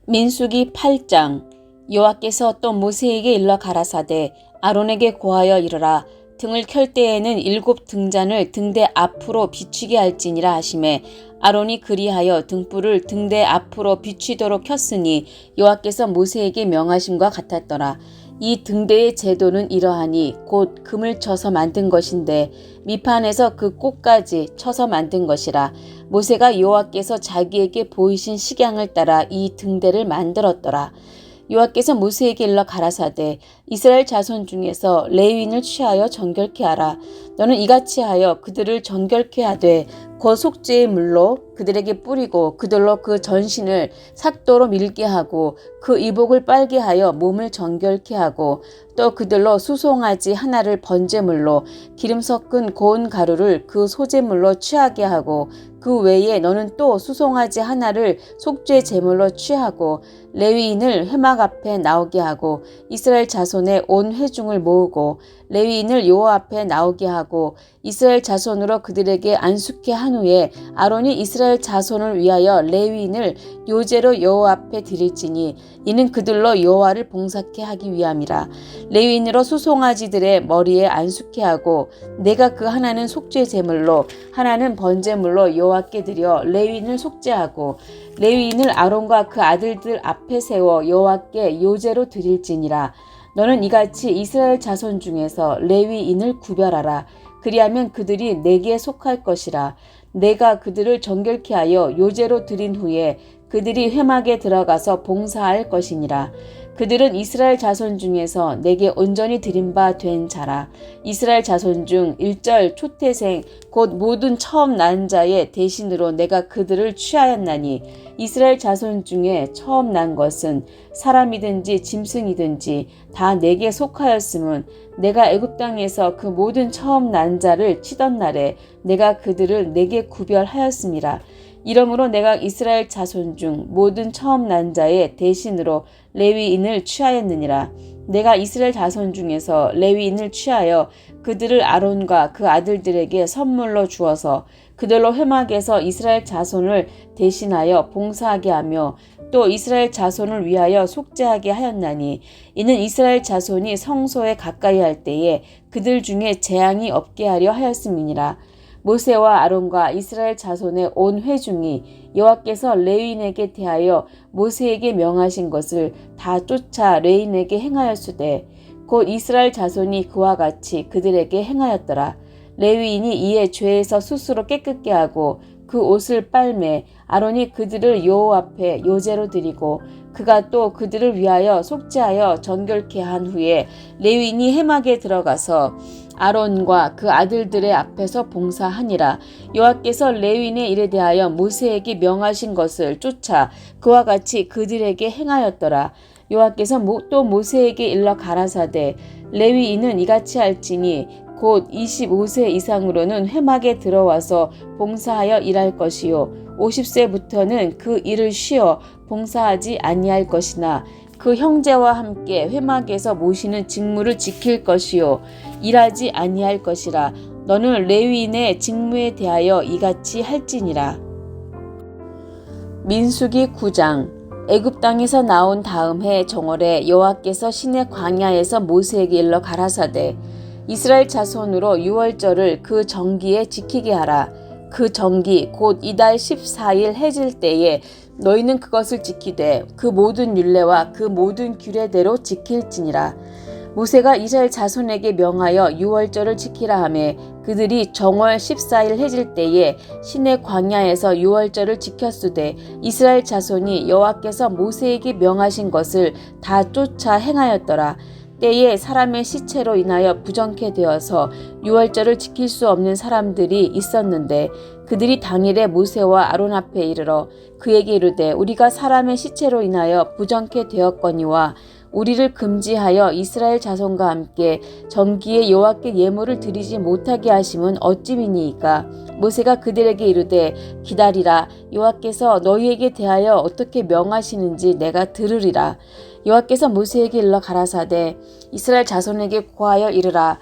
민수기 8장. 여호와께서 또 모세에게 일러 가라사대 아론에게 고하여 이르라. 등을 켤 때에는 7 등잔을 등대 앞으로 비추게 할지니라 하시매 아론이 그리하여 등불을 등대 앞으로 비추도록 켰으니 여호와께서 모세에게 명하심과 같았더라. 이 등대의 제도는 이러하니 곧 금을 쳐서 만든 것인데 밑판에서 그 꼭까지 쳐서 만든 것이라. 모세가 여호와께서 자기에게 보이신 식양을 따라 이 등대를 만들었더라. 여호와께서 모세에게 일러 가라사대 이스라엘 자손 중에서 레위인을 취하여 정결케 하라. 너는 이같이 하여 그들을 정결케 하되 곧 속죄의 물로 그들에게 뿌리고 그들로 그 전신을 삭도로 밀게 하고 그 이복을 빨게 하여 몸을 정결케 하고 또 그들로 수송아지 하나를 번제물로 기름 섞은 고운 가루를 그 소제물로 취하게 하고 그 외에 너는 또 수송아지 하나를 속죄 제물로 취하고 레위인을 회막 앞에 나오게 하고 이스라엘 자손의 온 회중을 모으고 레위인을 여호와 앞에 나오게 하고 이스라엘 자손으로 그들에게 안수케 한 후에 아론이 이스라엘 자손을 위하여 레위인을 요제로 여호와 앞에 드릴지니 이는 그들로 여호와를 봉사케 하기 위함이라. 레위인으로 수송아지들의 머리에 안수케 하고 내가 그 하나는 속죄 제물로 하나는 번제물로 여호와께 드려 레위인을 속죄하고 레위인을 아론과 그 아들들 앞에 세워 여호와께 요제로 드릴지니라. 너는 이같이 이스라엘 자손 중에서 레위인을 구별하라. 그리하면 그들이 내게 속할 것이라. 내가 그들을 정결케 하여 요제로 드린 후에 그들이 회막에 들어가서 봉사할 것이니라. 그들은 이스라엘 자손 중에서 내게 온전히 드린 바 된 자라. 이스라엘 자손 중 일절 초태생 곧 모든 처음 난 자의 대신으로 내가 그들을 취하였나니 이스라엘 자손 중에 처음 난 것은 사람이든지 짐승이든지 다 내게 속하였음은 내가 애굽 땅에서 그 모든 처음 난 자를 치던 날에 내가 그들을 내게 구별하였음이라. 이러므로 내가 이스라엘 자손 중 모든 처음 난 자의 대신으로 레위인을 취하였느니라. 내가 이스라엘 자손 중에서 레위인을 취하여 그들을 아론과 그 아들들에게 선물로 주어서 그들로 회막에서 이스라엘 자손을 대신하여 봉사하게 하며 또 이스라엘 자손을 위하여 속죄하게 하였나니 이는 이스라엘 자손이 성소에 가까이 할 때에 그들 중에 재앙이 없게 하려 하였음이니라. 모세와 아론과 이스라엘 자손의 온 회중이 여호와께서 레위인에게 대하여 모세에게 명하신 것을 다 쫓아 레위인에게 행하였으되 곧 이스라엘 자손이 그와 같이 그들에게 행하였더라. 레위인이 이에 죄에서 스스로 깨끗게 하고 그 옷을 빨매 아론이 그들을 여호와 앞에 요제로 드리고 그가 또 그들을 위하여 속죄하여 정결케 한 후에 레위인이 회막에 들어가서 아론과 그 아들들의 앞에서 봉사하니라. 여호와께서 레위인의 일에 대하여 모세에게 명하신 것을 쫓아 그와 같이 그들에게 행하였더라. 여호와께서 또 모세에게 일러 가라사대 레위인은 이같이 할지니 곧 25세 이상으로는 회막에 들어와서 봉사하여 일할 것이요 50세부터는 그 일을 쉬어 봉사하지 아니할 것이나 그 형제와 함께 회막에서 모시는 직무를 지킬 것이요 일하지 아니할 것이라. 너는 레위인의 직무에 대하여 이같이 할지니라. 민수기 9장. 애굽 땅에서 나온 다음 해 정월에 여호와께서 시내 광야에서 모세에게 일러 가라사대 이스라엘 자손으로 유월절을 그 정기에 지키게 하라. 그 정기 곧 이달 14일 해질 때에 너희는 그것을 지키되 그 모든 율례와 그 모든 규례대로 지킬지니라. 모세가 이스라엘 자손에게 명하여 유월절을 지키라 하매 그들이 정월 14일 해질 때에 시내 광야에서 유월절을 지켰으되 이스라엘 자손이 여호와께서 모세에게 명하신 것을 다 쫓아 행하였더라. 때에 사람의 시체로 인하여 부정케 되어서 유월절을 지킬 수 없는 사람들이 있었는데 그들이 당일에 모세와 아론 앞에 이르러 그에게 이르되 우리가 사람의 시체로 인하여 부정케 되었거니와 우리를 금지하여 이스라엘 자손과 함께 정기에 여호와께 예물을 드리지 못하게 하심은 어찌미니이까. 모세가 그들에게 이르되 기다리라. 여호와께서 너희에게 대하여 어떻게 명하시는지 내가 들으리라. 여호와께서 모세에게 일러 가라사대 이스라엘 자손에게 고하여 이르라.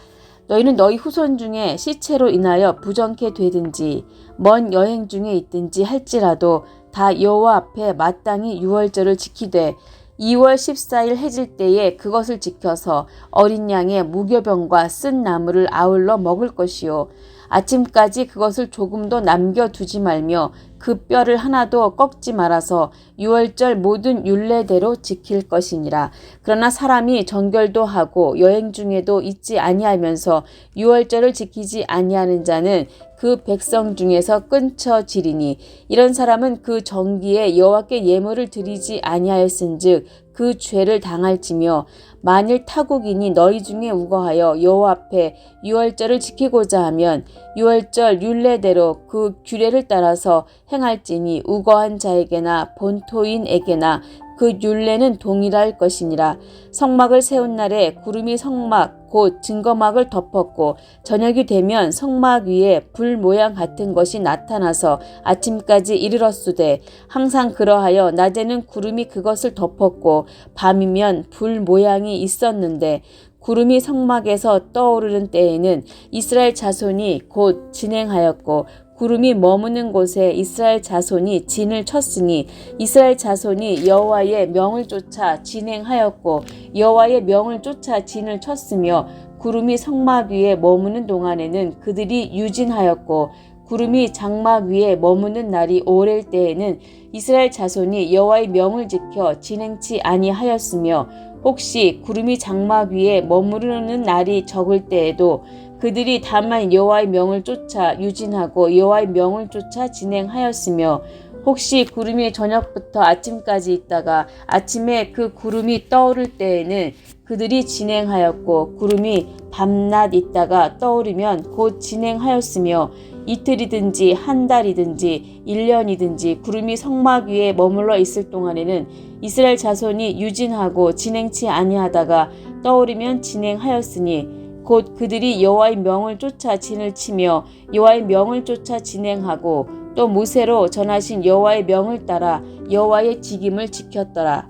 너희는 너희 후손 중에 시체로 인하여 부정케 되든지 먼 여행 중에 있든지 할지라도 다 여호와 앞에 마땅히 유월절을 지키되 2월 14일 해질 때에 그것을 지켜서 어린 양의 무교병과 쓴 나물을 아울러 먹을 것이요 아침까지 그것을 조금도 남겨두지 말며 그 뼈를 하나도 꺾지 말아서 유월절 모든 율례대로 지킬 것이니라. 그러나 사람이 정결도 하고 여행 중에도 잊지 아니하면서 유월절을 지키지 아니하는 자는 그 백성 중에서 끊쳐지리니 이런 사람은 그 정기에 여호와께 예물을 드리지 아니하였은즉 그 죄를 당할지며 만일 타국인이 너희 중에 우거하여 여호와 앞에 유월절을 지키고자 하면 유월절 율례대로 그 규례를 따라서 행할지니 우거한 자에게나 본토인에게나 그 율례는 동일할 것이니라. 성막을 세운 날에 구름이 성막 곧 증거막을 덮었고 저녁이 되면 성막 위에 불 모양 같은 것이 나타나서 아침까지 이르렀으되 항상 그러하여 낮에는 구름이 그것을 덮었고 밤이면 불 모양이 있었는데 구름이 성막에서 떠오르는 때에는 이스라엘 자손이 곧 진행하였고 구름이 머무는 곳에 이스라엘 자손이 진을 쳤으니 이스라엘 자손이 여호와의 명을 쫓아 진행하였고 여호와의 명을 쫓아 진을 쳤으며 구름이 성막 위에 머무는 동안에는 그들이 유진하였고 구름이 장막 위에 머무는 날이 오랠 때에는 이스라엘 자손이 여호와의 명을 지켜 진행치 아니하였으며 혹시 구름이 장막 위에 머무르는 날이 적을 때에도 그들이 다만 여호와의 명을 쫓아 유진하고 여호와의 명을 쫓아 진행하였으며 혹시 구름이 저녁부터 아침까지 있다가 아침에 그 구름이 떠오를 때에는 그들이 진행하였고 구름이 밤낮 있다가 떠오르면 곧 진행하였으며 이틀이든지 한 달이든지 1년이든지 구름이 성막 위에 머물러 있을 동안에는 이스라엘 자손이 유진하고 진행치 아니하다가 떠오르면 진행하였으니 곧 그들이 여호와의 명을 쫓아 진을 치며 여호와의 명을 쫓아 진행하고 또 모세로 전하신 여호와의 명을 따라 여호와의 직임을 지켰더라.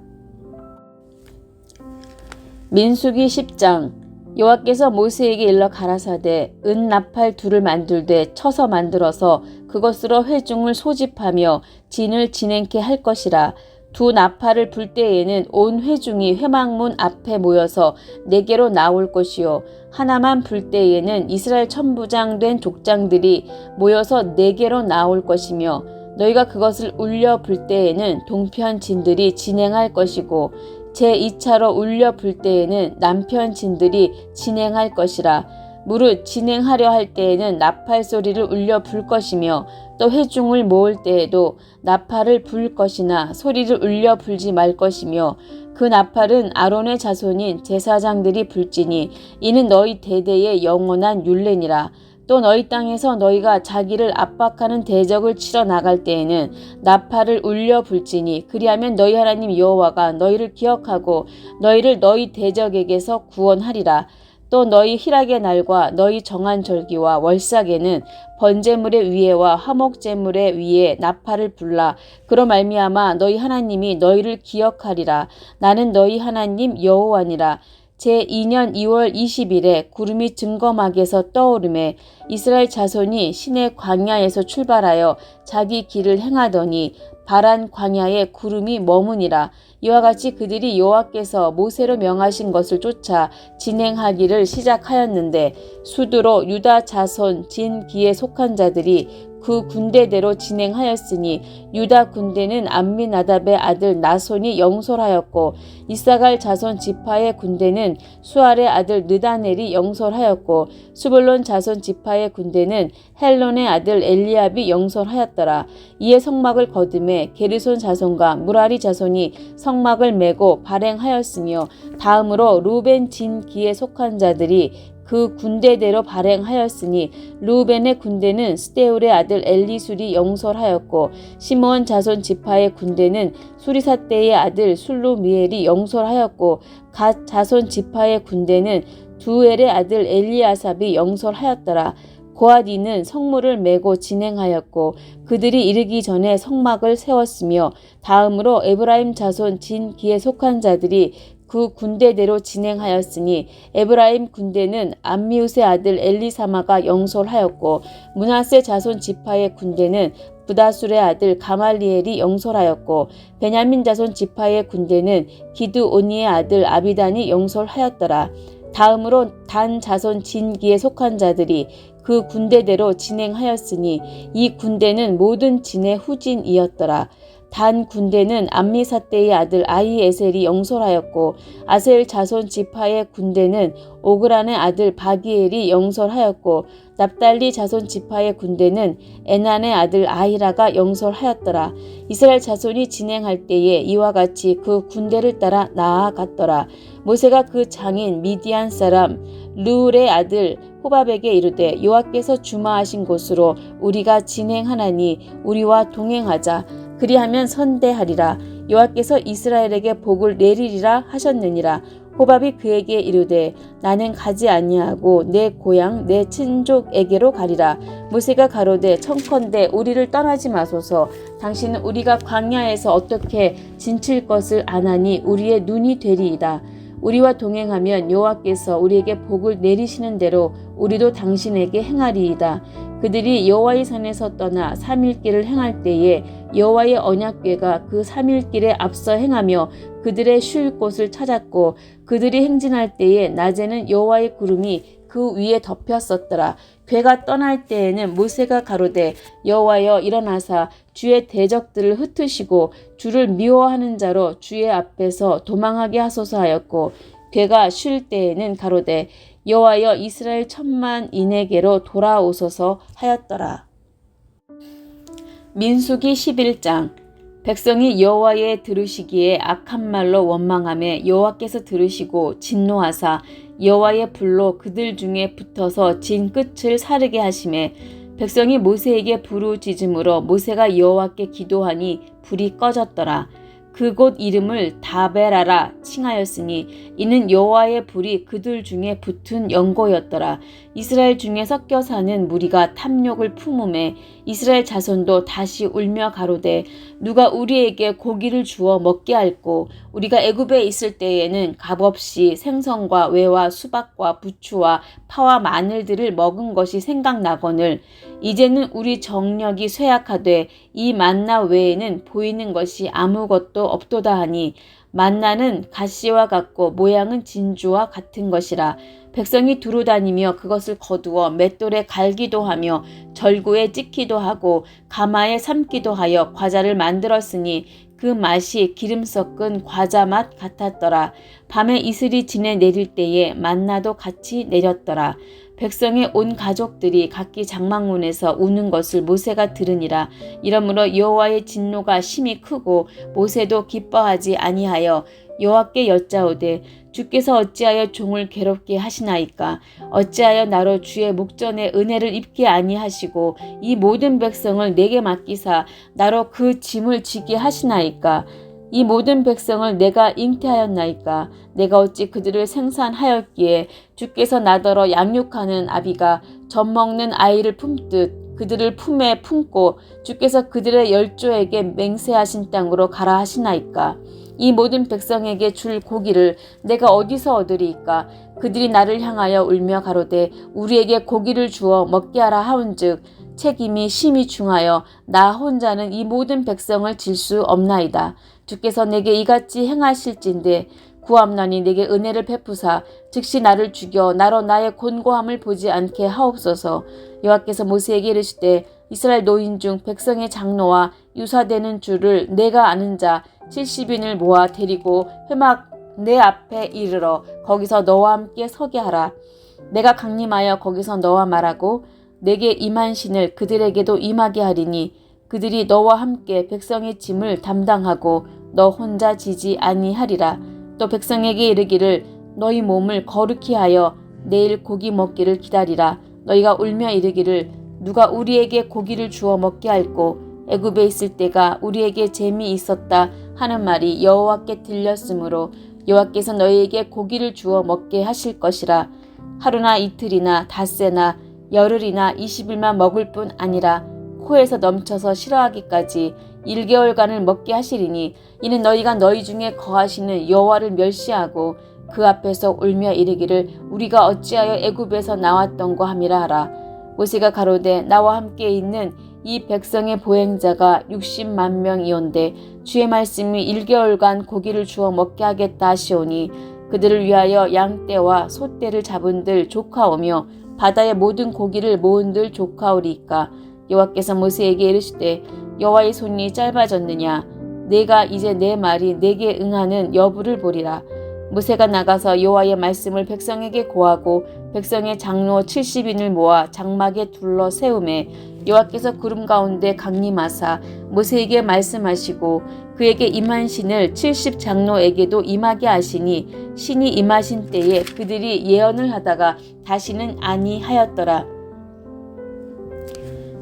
민수기 10장. 여호와께서 모세에게 일러 가라사대 은 나팔 둘을 만들되 쳐서 만들어서 그것으로 회중을 소집하며 진을 진행케 할 것이라. 두 나팔을 불 때에는 온 회중이 회막문 앞에 모여서 네개로 나올 것이요 하나만 불 때에는 이스라엘 천부장 된 족장들이 모여서 네개로 나올 것이며 너희가 그것을 울려 불 때에는 동편 진들이 진행할 것이고 제2차로 울려 불 때에는 남편 진들이 진행할 것이라. 무릇 진행하려 할 때에는 나팔 소리를 울려 불 것이며 또 회중을 모을 때에도 나팔을 불 것이나 소리를 울려 불지 말 것이며 그 나팔은 아론의 자손인 제사장들이 불지니 이는 너희 대대의 영원한 율례니라. 또 너희 땅에서 너희가 자기를 압박하는 대적을 치러 나갈 때에는 나팔을 울려 불지니 그리하면 너희 하나님 여호와가 너희를 기억하고 너희를 너희 대적에게서 구원하리라. 또 너희 희락의 날과 너희 정한 절기와 월삭에는 번제물의 위에와 화목제물의 위에 나팔을 불라. 그로 말미암아 너희 하나님이 너희를 기억하리라. 나는 너희 하나님 여호와니라. 제2년 2월 20일에 구름이 증거막에서 떠오르매 이스라엘 자손이 시내 광야에서 출발하여 자기 길을 행하더니 바란 광야에 구름이 머무니라. 이와 같이 그들이 여호와께서 모세로 명하신 것을 쫓아 진행하기를 시작하였는데 수두로 유다 자손 진기에 속한 자들이 그 군대대로 진행하였으니 유다 군대는 암미나답의 아들 나손이 영솔하였고 이사갈 자손 지파의 군대는 수알의 아들 느다넬이 영솔하였고 수불론 자손 지파의 군대는 헬론의 아들 엘리압이 영솔하였더라. 이에 성막을 거두매 게르손 자손과 무라리 자손이 성막을 메고 발행하였으며 다음으로 루벤 진기에 속한 자들이 그 군대대로 발행하였으니 루벤의 군대는 스데울의 아들 엘리술이 영솔하였고 시므온 자손 지파의 군대는 수리사대의 아들 술루미엘이 영솔하였고 갓 자손 지파의 군대는 두엘의 아들 엘리아삽이 영솔하였더라. 고핫이는 성물을 메고 진행하였고 그들이 이르기 전에 성막을 세웠으며 다음으로 에브라임 자손 진기에 속한 자들이 그 군대대로 진행하였으니 에브라임 군대는 암미웃의 아들 엘리사마가 영솔하였고 므낫세 자손 지파의 군대는 부다술의 아들 가말리엘이 영솔하였고 베냐민 자손 지파의 군대는 기드오니의 아들 아비단이 영솔하였더라. 다음으로 단 자손 진기에 속한 자들이 그 군대대로 진행하였으니 이 군대는 모든 진의 후진이었더라. 단 군대는 암미사떼의 아들 아히에셀이 영솔하였고 아셀 자손 지파의 군대는 오그란의 아들 바기엘이 영솔하였고 납달리 자손 지파의 군대는 에난의 아들 아히라가 영솔하였더라. 이스라엘 자손이 진행할 때에 이와 같이 그 군대를 따라 나아갔더라. 모세가 그 장인 미디안 사람 르울의 아들 호밥에게 이르되 여호와께서 주마하신 곳으로 우리가 진행하나니 우리와 동행하자. 그리하면 선대하리라. 여호와께서 이스라엘에게 복을 내리리라 하셨느니라. 호밥이 그에게 이르되 나는 가지 아니하고 내 고향 내 친족에게로 가리라. 모세가 가로되 청컨대 우리를 떠나지 마소서. 당신은 우리가 광야에서 어떻게 진칠 것을 아나니 우리의 눈이 되리이다. 우리와 동행하면 여호와께서 우리에게 복을 내리시는 대로 우리도 당신에게 행하리이다. 그들이 여호와의 산에서 떠나 3일 길을 행할 때에 여호와의 언약궤가 그 3일 길에 앞서 행하며 그들의 쉴 곳을 찾았고 그들이 행진할 때에 낮에는 여호와의 구름이 그 위에 덮였었더라. 궤가 떠날 때에는 모세가 가로되 여호와여 일어나사 주의 대적들을 흩으시고 주를 미워하는 자로 주의 앞에서 도망하게 하소서 하였고 궤가 쉴 때에는 가로되 여호와여 이스라엘 10,000만인에게로 돌아오소서 하였더라. 민수기 11장. 백성이 여호와의 들으시기에 악한 말로 원망하며 여호와께서 들으시고 진노하사 여호와의 불로 그들 중에 붙어서 진 끝을 사르게 하시매 백성이 모세에게 부르짖음으로 모세가 여호와께 기도하니 불이 꺼졌더라. 그곳 이름을 다베라라 칭하였으니 이는 여호와의 불이 그들 중에 붙은 연고였더라. 이스라엘 중에 섞여 사는 무리가 탐욕을 품음에 이스라엘 자손도 다시 울며 가로되 누가 우리에게 고기를 주어 먹게 할꼬. 우리가 애굽에 있을 때에는 값없이 생선과 외와 수박과 부추와 파와 마늘들을 먹은 것이 생각나거늘 이제는 우리 정력이 쇠약하되 이 만나 외에는 보이는 것이 아무것도 없도다 하니 만나는 가시와 같고 모양은 진주와 같은 것이라. 백성이 두루 다니며 그것을 거두어 맷돌에 갈기도 하며 절구에 찍기도 하고 가마에 삶기도 하여 과자를 만들었으니 그 맛이 기름 섞은 과자 맛 같았더라. 밤에 이슬이 지내 내릴 때에 만나도 같이 내렸더라. 백성의 온 가족들이 각기 장막문에서 우는 것을 모세가 들으니라. 이러므로 여호와의 진노가 심히 크고 모세도 기뻐하지 아니하여 여호와께 여짜오되 주께서 어찌하여 종을 괴롭게 하시나이까. 어찌하여 나로 주의 목전에 은혜를 입게 아니하시고 이 모든 백성을 내게 맡기사 나로 그 짐을 지게 하시나이까. 이 모든 백성을 내가 잉태하였나이까. 내가 어찌 그들을 생산하였기에 주께서 나더러 양육하는 아비가 젖 먹는 아이를 품듯 그들을 품에 품고 주께서 그들의 열조에게 맹세하신 땅으로 가라 하시나이까. 이 모든 백성에게 줄 고기를 내가 어디서 얻으리이까. 그들이 나를 향하여 울며 가로되 우리에게 고기를 주어 먹게 하라 하온즉 책임이 심히 중하여 나 혼자는 이 모든 백성을 질 수 없나이다. 주께서 내게 이같이 행하실진대 구함나니 내게 은혜를 베푸사 즉시 나를 죽여 나로 나의 곤고함을 보지 않게 하옵소서. 여호와께서 모세에게 이르시되 이스라엘 노인 중 백성의 장로와 유사되는 줄을 내가 아는 자 70인을 모아 데리고 회막 내 앞에 이르러 거기서 너와 함께 서게 하라. 내가 강림하여 거기서 너와 말하고 내게 임한 신을 그들에게도 임하게 하리니 그들이 너와 함께 백성의 짐을 담당하고 너 혼자 지지 아니하리라. 또 백성에게 이르기를 너희 몸을 거룩히 하여 내일 고기 먹기를 기다리라. 너희가 울며 이르기를 누가 우리에게 고기를 주어 먹게 할꼬. 애굽에 있을 때가 우리에게 재미 있었다 하는 말이 여호와께 들렸으므로 여호와께서 너희에게 고기를 주어 먹게 하실 것이라. 하루나 이틀이나 닷새나 열흘이나 20일만 먹을 뿐 아니라 코에서 넘쳐서 싫어하기까지 1개월간을 먹게 하시리니 이는 너희가 너희 중에 거하시는 여호와를 멸시하고 그 앞에서 울며 이르기를 우리가 어찌하여 애굽에서 나왔던고 함이라 하라. 모세가 가로되 나와 함께 있는 이 백성의 보행자가 60만 명이온데 주의 말씀이 1개월간 고기를 주어 먹게 하겠다 하시오니 그들을 위하여 양떼와 소떼를 잡은들 조카오며 바다의 모든 고기를 모은들 조카오리이까. 여호와께서 모세에게 이르시되 여호와의 손이 짧아졌느냐 내가 이제 내 말이 내게 응하는 여부를 보리라. 모세가 나가서 여호와의 말씀을 백성에게 고하고 백성의 장로 70인을 모아 장막에 둘러 세우매 여호와께서 구름 가운데 강림하사 모세에게 말씀하시고 그에게 임한 신을 70 장로에게도 임하게 하시니 신이 임하신 때에 그들이 예언을 하다가 다시는 아니하였더라.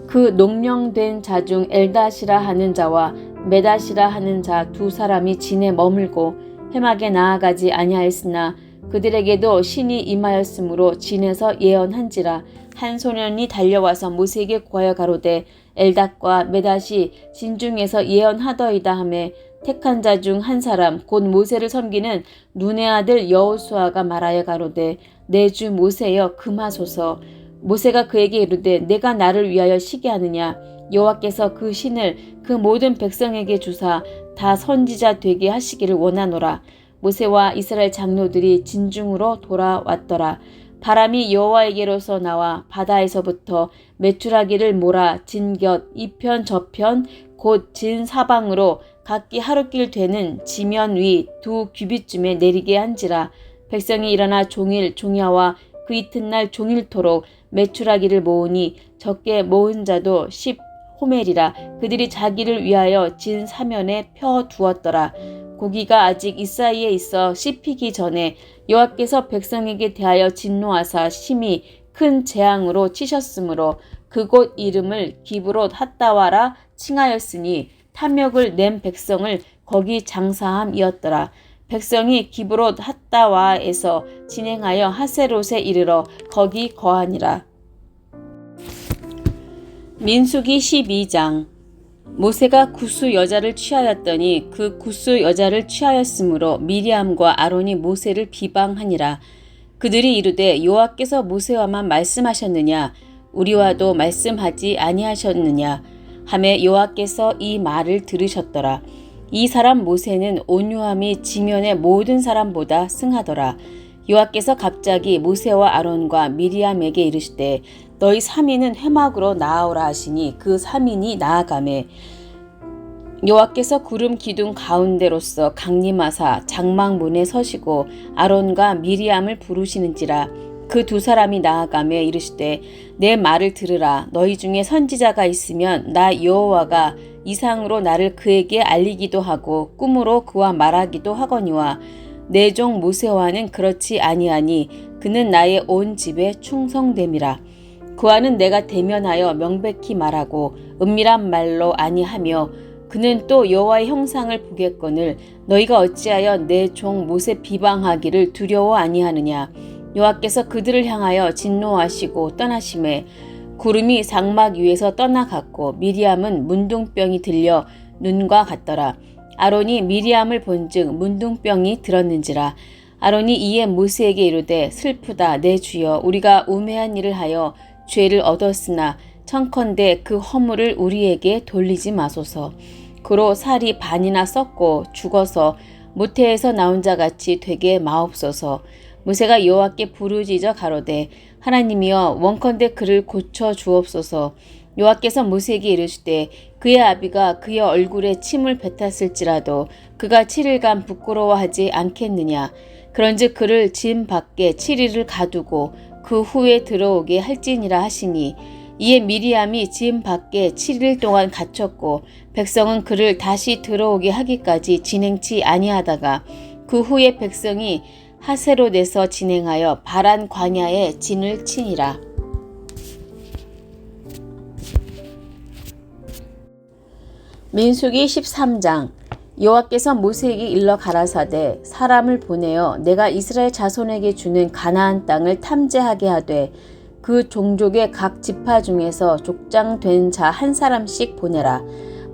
그 농명된 자 중 엘다시라 하는 자와 메다시라 하는 자 두 사람이 진에 머물고 회막에 나아가지 아니하였으나 그들에게도 신이 임하였으므로 진에서 예언한지라. 한 소년이 달려와서 모세에게 고하여 가로되 엘닷과 메닷이 진중에서 예언하더이다 하매 택한 자 중 한 사람 곧 모세를 섬기는 눈의 아들 여호수아가 말하여 가로되 내 주 모세여 금하소서. 모세가 그에게 이르되 내가 나를 위하여 시게 하느냐 여호와께서 그 신을 그 모든 백성에게 주사 다 선지자 되게 하시기를 원하노라. 모세와 이스라엘 장로들이 진중으로 돌아왔더라. 바람이 여호와에게로서 나와 바다에서부터 메추라기를 몰아 진곁 이편 저편 곧 진 사방으로 각기 하루길 되는 지면 위 2규빗쯤에 내리게 한지라. 백성이 일어나 종일 종야와 그 이튿날 종일토록 메추라기를 모으니 적게 모은 자도 10호멜이라. 그들이 자기를 위하여 진 사면에 펴 두었더라. 고기가 아직 이 사이에 있어 씹히기 전에 여호와께서 백성에게 대하여 진노하사 심히 큰 재앙으로 치셨으므로 그곳 이름을 기브롯 핫다와라 칭하였으니 탐욕을 낸 백성을 거기 장사함이었더라. 백성이 기브롯 핫다와에서 진행하여 하세롯에 이르러 거기 거하니라. 민수기 12장. 모세가 구스 여자를 취하였더니 그 구스 여자를 취하였으므로 미리암과 아론이 모세를 비방하니라. 그들이 이르되 여호와께서 모세와만 말씀하셨느냐 우리와도 말씀하지 아니하셨느냐 하매 여호와께서 이 말을 들으셨더라. 이 사람 모세는 온유함이 지면의 모든 사람보다 승하더라. 여호와께서 갑자기 모세와 아론과 미리암에게 이르시되 너희 3인은 회막으로 나아오라 하시니 그 3인이 나아가매 여호와께서 구름 기둥 가운데로서 강림하사 장막문에 서시고 아론과 미리암을 부르시는지라. 그 두 사람이 나아가며 이르시되 내 말을 들으라. 너희 중에 선지자가 있으면 나 여호와가 이상으로 나를 그에게 알리기도 하고 꿈으로 그와 말하기도 하거니와 내 종 모세와는 그렇지 아니하니 그는 나의 온 집에 충성됨이라. 그와는 내가 대면하여 명백히 말하고 은밀한 말로 아니하며 그는 또 여호와의 형상을 보겠거늘 너희가 어찌하여 내 종 모세 비방하기를 두려워 아니하느냐. 여호와께서 그들을 향하여 진노하시고 떠나심에 구름이 장막 위에서 떠나갔고 미리암은 문둥병이 들려 눈과 같더라. 아론이 미리암을 본즉 문둥병이 들었는지라. 아론이 이에 모세에게 이르되 슬프다 내 주여 우리가 우매한 일을 하여 죄를 얻었으나 청컨대 그 허물을 우리에게 돌리지 마소서. 그로 살이 반이나 썩고 죽어서 모태에서 나온 자같이 되게 마옵소서. 모세가 여호와께 부르짖어 가로되 하나님이여 원컨대 그를 고쳐 주옵소서. 여호와께서 모세에게 이르시되 그의 아비가 그의 얼굴에 침을 뱉었을지라도 그가 7일간 부끄러워하지 않겠느냐. 그런즉 그를 진 밖에 7일을 가두고 그 후에 들어오게 할지니라 하시니 이에 미리암이 진 밖에 7일 동안 갇혔고 백성은 그를 다시 들어오게 하기까지 진행치 아니하다가 그 후에 백성이 하세롯에서 진행하여 바란 광야에 진을 치니라. 민수기 13장. 여호와께서 모세에게 일러 가라사대 사람을 보내어 내가 이스라엘 자손에게 주는 가나안 땅을 탐지하게 하되 그 종족의 각 지파 중에서 족장된 자 한 사람씩 보내라.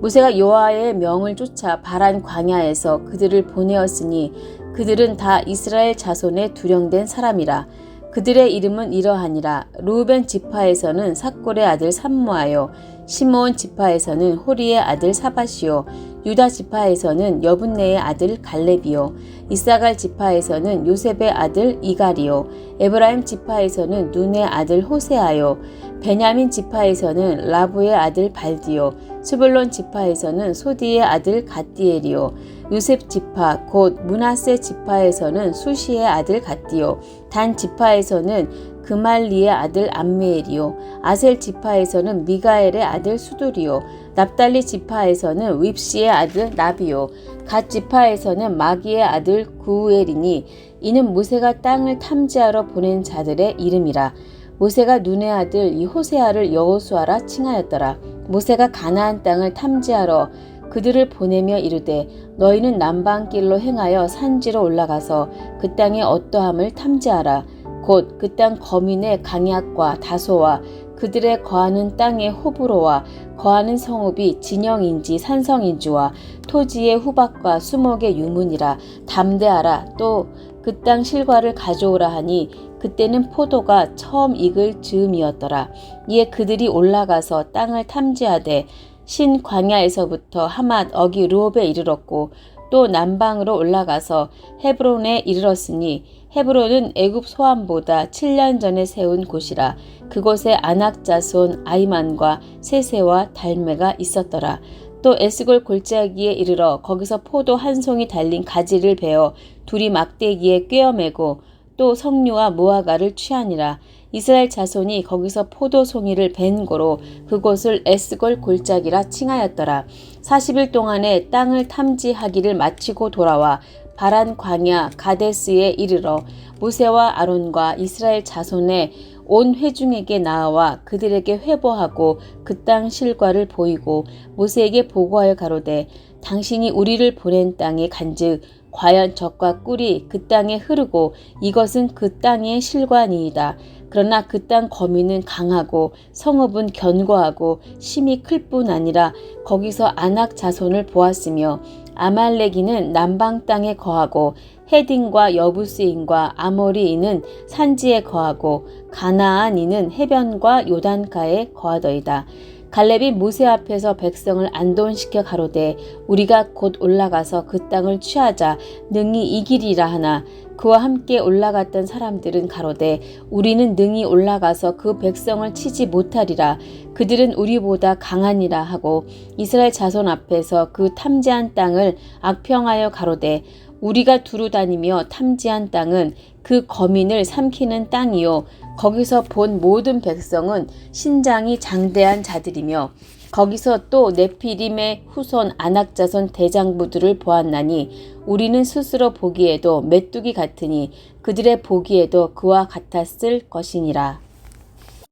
모세가 여호와의 명을 쫓아 바란 광야에서 그들을 보내었으니 그들은 다 이스라엘 자손의 두령된 사람이라. 그들의 이름은 이러하니라. 루벤 지파에서는 삭골의 아들 삼무아요. 시므온 지파에서는 호리의 아들 사밧이요. 유다 지파에서는 여분네의 아들 갈렙이요. 이사갈 지파에서는 요셉의 아들 이갈이요. 에브라임 지파에서는 눈의 아들 호세아요. 베냐민 지파에서는 라부의 아들 발디요. 스불론 지파에서는 소디의 아들 갓디엘이요. 요셉 지파 곧 므낫세 지파에서는 수시의 아들 갓디요. 단 지파에서는 그말리의 아들 암미엘이요. 아셀 지파에서는 미가엘의 아들 수두리요. 납달리 지파에서는 윕시의 아들 나비요. 갓 지파에서는 마기의 아들 구우엘이니 이는 모세가 땅을 탐지하러 보낸 자들의 이름이라. 모세가 눈의 아들 이 호세아를 여호수아라 칭하였더라. 모세가 가나안 땅을 탐지하러 그들을 보내며 이르되 너희는 남방길로 행하여 산지로 올라가서 그 땅의 어떠함을 탐지하라. 곧 그 땅 거민의 강약과 다소와 그들의 거하는 땅의 호불호와 거하는 성읍이 진영인지 산성인지와 토지의 후박과 수목의 유문이라. 담대하라. 또 그 땅 실과를 가져오라 하니 그때는 포도가 처음 익을 즈음이었더라. 이에 그들이 올라가서 땅을 탐지하되 신 광야에서부터 하맛 어기 르홉에 이르렀고 또 남방으로 올라가서 헤브론에 이르렀으니 헤브론은 애굽 소암보다 7년 전에 세운 곳이라. 그곳에 아낙 자손 아이만과 세세와 달메가 있었더라. 또 에스골 골짜기에 이르러 거기서 포도 한 송이 달린 가지를 베어 둘이 막대기에 꿰어매고 또 석류와 무화과를 취하니라. 이스라엘 자손이 거기서 포도 송이를 벤 고로 그곳을 에스골 골짜기라 칭하였더라. 40일 동안에 땅을 탐지하기를 마치고 돌아와 바란 광야 가데스에 이르러 모세와 아론과 이스라엘 자손의 온 회중에게 나아와 그들에게 회보하고 그 땅 실과를 보이고 모세에게 보고하여 가로되 당신이 우리를 보낸 땅에 간즉 과연 젖과 꿀이 그 땅에 흐르고 이것은 그 땅의 실과니이다. 그러나 그 땅 거민은 강하고 성읍은 견고하고 심이 클 뿐 아니라 거기서 아낙 자손을 보았으며 아말렉이는 남방 땅에 거하고 헤딘과 여부스인과 아모리인은 산지에 거하고 가나안인은 해변과 요단가에 거하더이다. 갈렙이 모세 앞에서 백성을 안도시켜 가로되 우리가 곧 올라가서 그 땅을 취하자 능히 이기리라 하나 그와 함께 올라갔던 사람들은 가로되 우리는 능히 올라가서 그 백성을 치지 못하리라. 그들은 우리보다 강하니라 하고 이스라엘 자손 앞에서 그 탐지한 땅을 악평하여 가로되 우리가 두루 다니며 탐지한 땅은 그 거민을 삼키는 땅이요 거기서 본 모든 백성은 신장이 장대한 자들이며 거기서 또 네피림의 후손 아낙 자손 대장부들을 보았나니 우리는 스스로 보기에도 메뚜기 같으니 그들의 보기에도 그와 같았을 것이니라.